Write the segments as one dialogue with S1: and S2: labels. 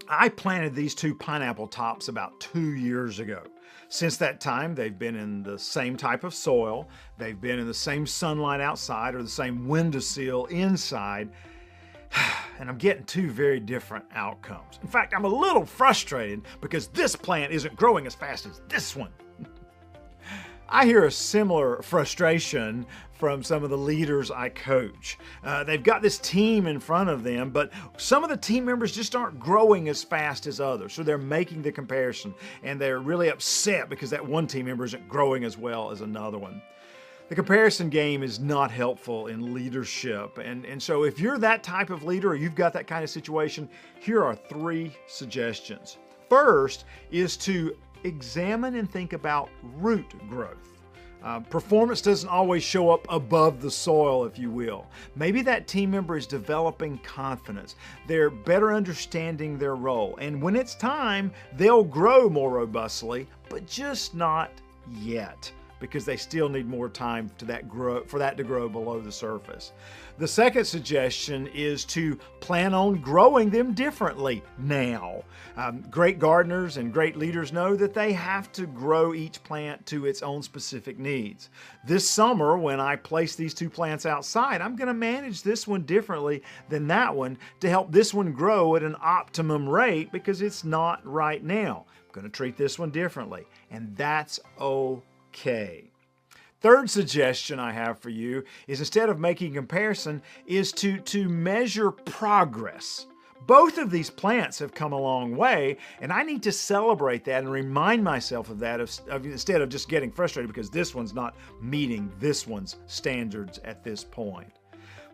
S1: I planted these two pineapple tops about 2 years ago. Since that time, they've been in the same type of soil, they've been in the same sunlight outside or the same windowsill inside, and I'm getting two very different outcomes. In fact, I'm a little frustrated because this plant isn't growing as fast as this one. I hear a similar frustration from some of the leaders I coach. They've got this team in front of them, but some of the team members just aren't growing as fast as others. So they're making the comparison and they're really upset because that one team member isn't growing as well as another one. The comparison game is not helpful in leadership. And so if you're that type of leader or you've got that kind of situation, here are 3 suggestions. First is to examine and think about root growth. Performance doesn't always show up above the soil, if you will. Maybe that team member is developing confidence. They're better understanding their role. And when it's time, they'll grow more robustly, but just not yet, because they still need more time for that to grow below the surface. The second suggestion is to plan on growing them differently now. Great gardeners and great leaders know that they have to grow each plant to its own specific needs. This summer, when I place these 2 plants outside, I'm going to manage this one differently than that one to help this one grow at an optimum rate because it's not right now. I'm going to treat this one differently, and that's okay. Third suggestion I have for you is, instead of making comparison, is to measure progress. Both of these plants have come a long way, and I need to celebrate that and remind myself of that instead of just getting frustrated because this one's not meeting this one's standards at this point.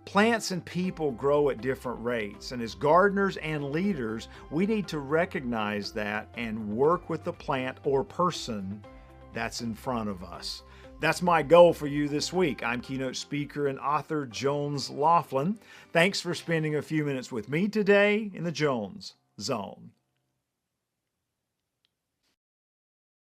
S1: Plants and people grow at different rates, and as gardeners and leaders, we need to recognize that and work with the plant or person that's in front of us. That's my goal for you this week. I'm keynote speaker and author Jones Loflin. Thanks for spending a few minutes with me today in the Jones Zone.